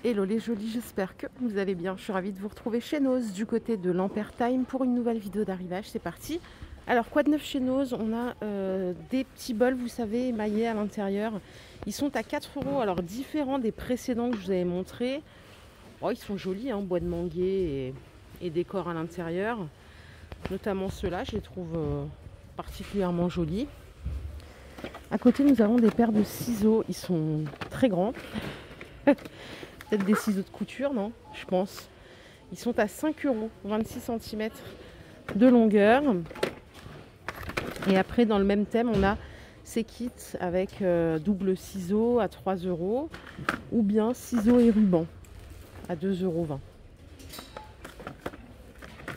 Hello les jolis, j'espère que vous allez bien. Je suis ravie de vous retrouver chez Noz du côté de l'Ampère Time pour une nouvelle vidéo d'arrivage. C'est parti. Alors quoi de neuf chez Noz? On a des petits bols, vous savez, émaillés à l'intérieur. Ils sont à 4 €, alors différents des précédents que je vous avais montrés. Oh, ils sont jolis, hein, bois de manguier et décor à l'intérieur. Notamment ceux-là, je les trouve particulièrement jolis. À côté, nous avons des paires de ciseaux. Ils sont très grands. Peut-être des ciseaux de couture, non? Je pense. Ils sont à 5 €, 26 cm de longueur. Et après, dans le même thème, on a ces kits avec double ciseaux à 3 € ou bien ciseaux et ruban à 2,20 €.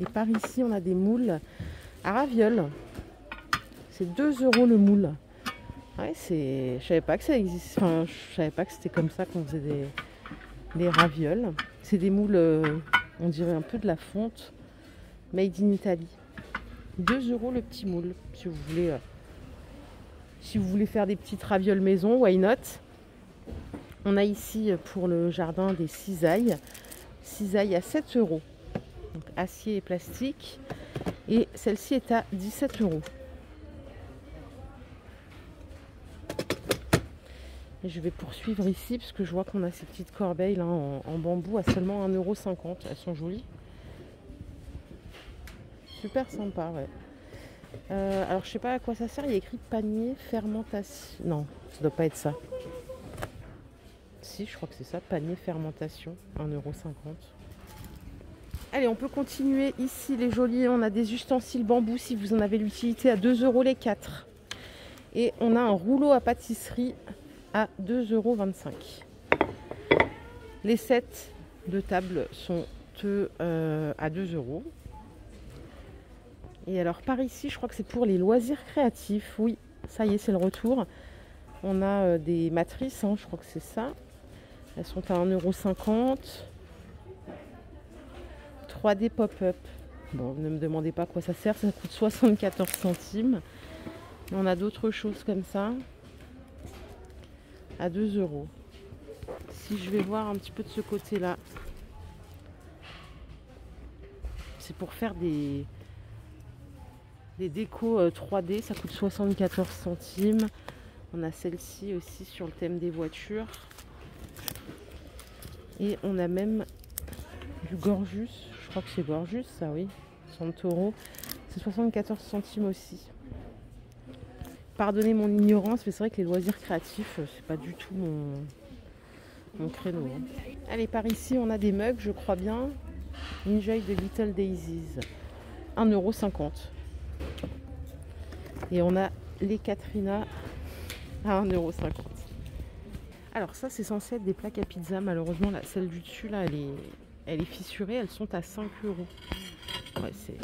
Et par ici, on a des moules à ravioles. C'est 2 € le moule. Ouais, je savais pas que ça existe. Enfin, je savais pas que c'était comme ça qu'on faisait des ravioles. C'est des moules, on dirait un peu de la fonte, made in Italy. 2 € le petit moule, si vous voulez faire des petites ravioles maison, why not. On a ici pour le jardin des cisailles. Cisailles à 7 €. Donc acier et plastique. Et celle-ci est à 17 €. Et je vais poursuivre ici parce que je vois qu'on a ces petites corbeilles là, en bambou à seulement 1,50 €. Elles sont jolies. Super sympa, ouais. Alors je sais pas à quoi ça sert. Il y a écrit panier fermentation. Non, ça doit pas être ça. Si, je crois que c'est ça, panier fermentation, 1,50 €. Allez, on peut continuer ici les jolis. On a des ustensiles bambou si vous en avez l'utilité à 2 € les 4. Et on a un rouleau à pâtisserie à 2,25 €. Les sets de table sont à 2 €. Et alors par ici, je crois que c'est pour les loisirs créatifs. Oui, ça y est, c'est le retour. On a des matrices, hein, je crois que c'est ça. Elles sont à 1,50 €. 3D pop-up. Bon, ne me demandez pas à quoi ça sert, ça coûte 74 centimes. On a d'autres choses comme ça à 2 €. Si je vais voir un petit peu de ce côté-là, c'est pour faire des décos 3D, ça coûte 74 centimes. On a celle-ci aussi sur le thème des voitures. Et on a même du Gorjus, je crois que c'est Gorjus, ça oui, Santoro. C'est 74 centimes aussi. Pardonnez mon ignorance, mais c'est vrai que les loisirs créatifs, c'est pas du tout mon créneau. Allez, par ici, on a des mugs, je crois bien. Enjoy de Little Daisies, 1,50 €. Et on a les Katrina à 1,50 €. Alors ça, c'est censé être des plaques à pizza. Malheureusement, là, celle du dessus, là, elle est fissurée. Elles sont à 5 €. Ouais, c'est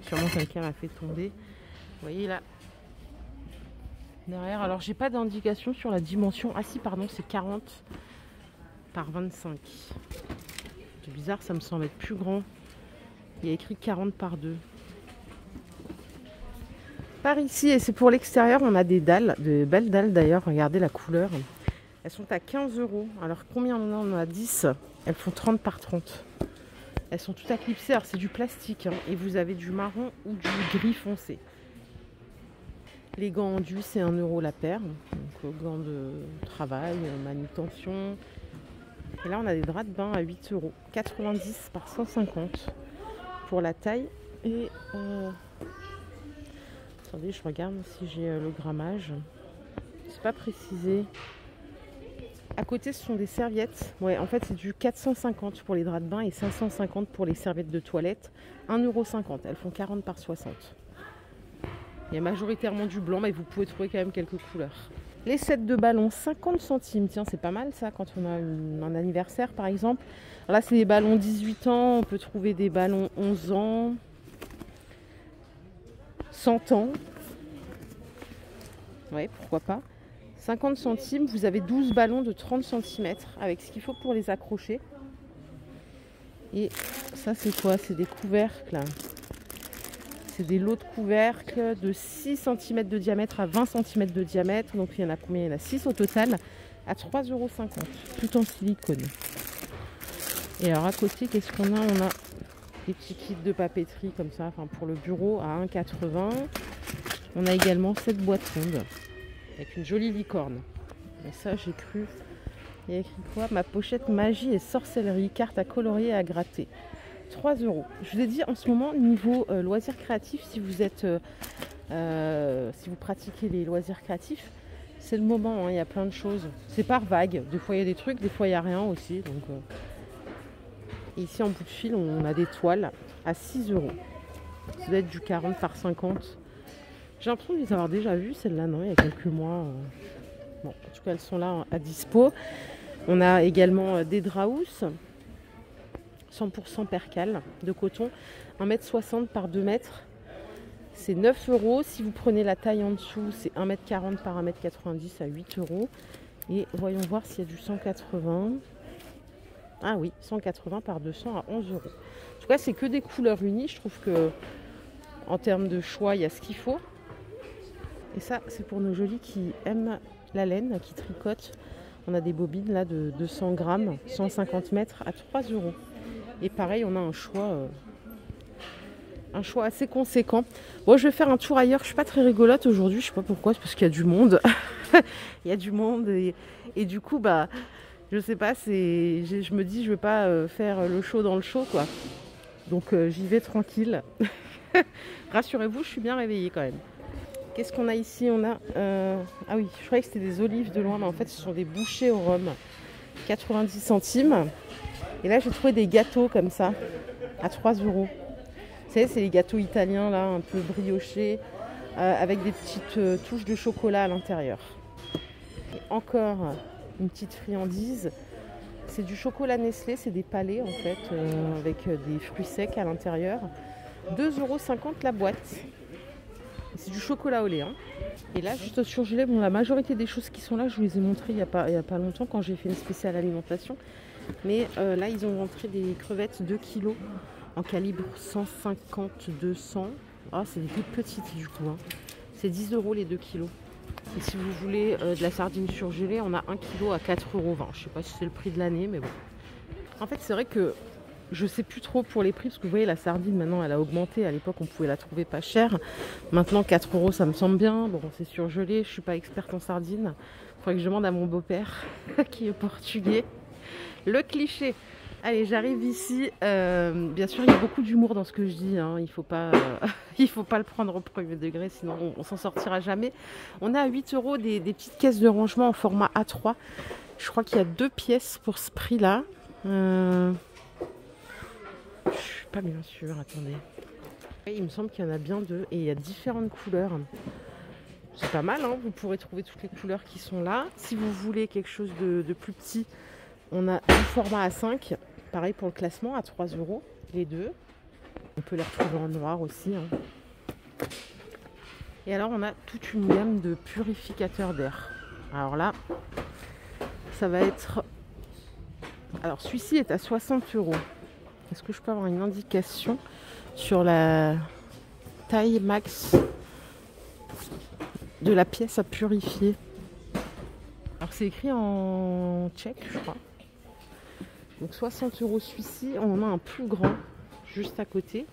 sûrement quelqu'un l'a fait tomber. Vous voyez là, derrière. Alors, j'ai pas d'indication sur la dimension. Ah si, pardon, c'est 40 par 25. C'est bizarre, ça me semble être plus grand. Il y a écrit 40 par 2. Par ici, et c'est pour l'extérieur, on a des dalles, de belles dalles d'ailleurs. Regardez la couleur. Elles sont à 15 €. Alors combien on en a? On en a 10. Elles font 30 par 30. Elles sont toutes à clipser. Alors c'est du plastique, hein, et vous avez du marron ou du gris foncé. Les gants endus, c'est 1 € la paire. Donc gants de travail, manutention. Et là on a des draps de bain à 8 €. 90 par 150 pour la taille. Et attendez, je regarde si j'ai le grammage. C'est pas précisé. À côté, ce sont des serviettes. Ouais, en fait, c'est du 450 pour les draps de bain et 550 pour les serviettes de toilette. 1,50 €. Elles font 40 par 60. Il y a majoritairement du blanc, mais vous pouvez trouver quand même quelques couleurs. Les sets de ballons, 50 centimes. Tiens, c'est pas mal ça quand on a un anniversaire, par exemple. Alors là, c'est des ballons 18 ans. On peut trouver des ballons 11 ans. 100 ans. Ouais, pourquoi pas. 50 centimes, vous avez 12 ballons de 30 cm avec ce qu'il faut pour les accrocher. Et ça, c'est quoi? C'est des couvercles. C'est des lots de couvercles de 6 cm de diamètre à 20 cm de diamètre. Donc il y en a combien? Il y en a 6 au total à 3,50 €, tout en silicone. Et alors à côté, qu'est-ce qu'on a? On a des petits kits de papeterie comme ça, enfin pour le bureau à 1,80 €. On a également cette boîte ronde avec une jolie licorne. Et ça, j'ai cru. Il y a écrit quoi? Ma pochette magie et sorcellerie, carte à colorier et à gratter. 3 €. Je vous ai dit, en ce moment, niveau loisirs créatifs, si vous êtes, si vous pratiquez les loisirs créatifs, c'est le moment, hein, il y a plein de choses. C'est par vague. Des fois, il y a des trucs, des fois, il n'y a rien aussi. Donc, et ici, en bout de fil, on a des toiles à 6 €. Ça doit être du 40 par 50. J'ai l'impression de les avoir déjà vues, celles-là, non? Il y a quelques mois. Bon, en tout cas, elles sont là à dispo. On a également des draus, 100% percale de coton, 1,60 m par 2 m. C'est 9 €. Si vous prenez la taille en dessous, c'est 1,40 m par 1,90 m à 8 €. Et voyons voir s'il y a du 180. Ah oui, 180 par 200 à 11 €. En tout cas, c'est que des couleurs unies. Je trouve que en termes de choix, il y a ce qu'il faut. Et ça, c'est pour nos jolis qui aiment la laine, qui tricotent. On a des bobines là de 200 grammes, 150 mètres à 3 €. Et pareil, on a un choix assez conséquent. Bon, je vais faire un tour ailleurs. Je suis pas très rigolote aujourd'hui. Je sais pas pourquoi. C'est parce qu'il y a du monde. Il y a du monde et du coup, bah, je sais pas. Je me dis, je vais pas faire le show dans le show, quoi. Donc j'y vais tranquille. Rassurez-vous, je suis bien réveillée quand même. Qu'est-ce qu'on a ici? On a... Ah oui, je croyais que c'était des olives de loin, mais en fait, ce sont des bouchées au rhum. 90 centimes. Et là, j'ai trouvé des gâteaux comme ça, à 3 €. Vous savez, c'est les gâteaux italiens, là, un peu briochés, avec des petites touches de chocolat à l'intérieur. Et encore une petite friandise. C'est du chocolat Nestlé, c'est des palets, en fait, avec des fruits secs à l'intérieur. 2,50 € la boîte. C'est du chocolat au lait. Hein. Et là, juste au surgelé, bon, la majorité des choses qui sont là, je vous les ai montrées il y a pas longtemps quand j'ai fait une spéciale alimentation. Mais là, ils ont rentré des crevettes 2 kg en calibre 150-200. Ah, c'est des toutes petites du coup. Hein. C'est 10 € les 2 kg. Et si vous voulez de la sardine surgelée, on a 1 kg à 4,20 €. Je sais pas si c'est le prix de l'année, mais bon. En fait, c'est vrai que je sais plus trop pour les prix, parce que vous voyez, la sardine, maintenant, elle a augmenté. À l'époque, on pouvait la trouver pas chère. Maintenant, 4 €, ça me semble bien. Bon, c'est surgelé. Je suis pas experte en sardine. Il faudrait que je demande à mon beau-père, qui est portugais. Le cliché. Allez, j'arrive ici. Bien sûr, il y a beaucoup d'humour dans ce que je dis. Hein. Il faut pas le prendre au premier degré, sinon on s'en sortira jamais. On a à 8 € des petites caisses de rangement en format A3. Je crois qu'il y a 2 pièces pour ce prix-là. Je suis pas bien sûre, attendez. Il me semble qu'il y en a bien 2 et il y a différentes couleurs. C'est pas mal, hein, vous pourrez trouver toutes les couleurs qui sont là. Si vous voulez quelque chose de plus petit, on a du format A5. Pareil pour le classement, à 3 € les deux. On peut les retrouver en noir aussi. Hein. Et alors on a toute une gamme de purificateurs d'air. Alors là, ça va être... Alors celui-ci est à 60 €. Est-ce que je peux avoir une indication sur la taille max de la pièce à purifier? Alors c'est écrit en tchèque, je crois. Donc 60 € celui-ci. On en a un plus grand juste à côté.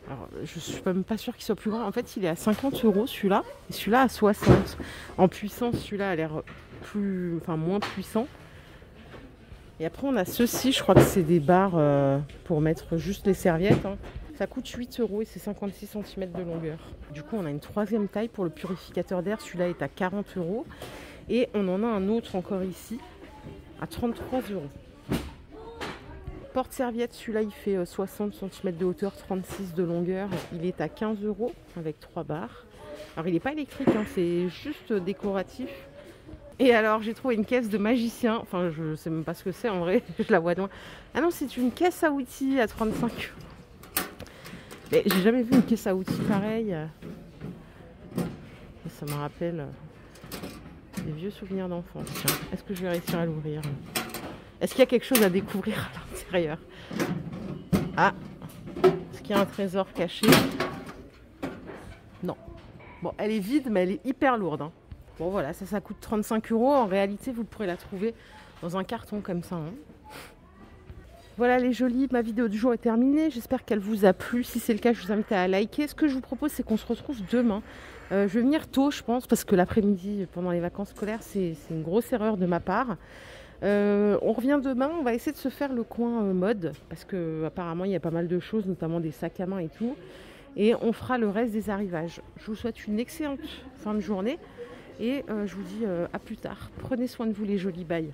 Alors je suis même pas sûre qu'il soit plus grand. En fait, il est à 50 € celui-là. Et celui-là à 60. En puissance, celui-là a l'air moins puissant. Et après, on a ceux-ci, je crois que c'est des barres pour mettre juste les serviettes. Hein. Ça coûte 8 € et c'est 56 cm de longueur. Du coup, on a une troisième taille pour le purificateur d'air. Celui-là est à 40 €. Et on en a un autre encore ici à 33 €. Porte-serviette, celui-là, il fait 60 cm de hauteur, 36 de longueur. Il est à 15 € avec 3 barres. Alors, il n'est pas électrique, hein, c'est juste décoratif. Et alors, j'ai trouvé une caisse de magicien. Enfin, je sais même pas ce que c'est en vrai. Je la vois de loin. Ah non, c'est une caisse à outils à 35 €. Mais j'ai jamais vu une caisse à outils pareille. Ça me rappelle des vieux souvenirs d'enfance. Est-ce que je vais réussir à l'ouvrir? Est-ce qu'il y a quelque chose à découvrir à l'intérieur? Ah, est-ce qu'il y a un trésor caché? Non. Bon, elle est vide, mais elle est hyper lourde. Hein. Bon voilà, ça coûte 35 €. En réalité, vous pourrez la trouver dans un carton comme ça. Hein. Voilà les jolis, ma vidéo du jour est terminée. J'espère qu'elle vous a plu. Si c'est le cas, je vous invite à liker. Ce que je vous propose, c'est qu'on se retrouve demain. Je vais venir tôt, je pense, parce que l'après-midi, pendant les vacances scolaires, c'est une grosse erreur de ma part. On revient demain, on va essayer de se faire le coin mode, parce qu'apparemment, il y a pas mal de choses, notamment des sacs à main et tout. Et on fera le reste des arrivages. Je vous souhaite une excellente fin de journée et je vous dis à plus tard. Prenez soin de vous les jolis, bye.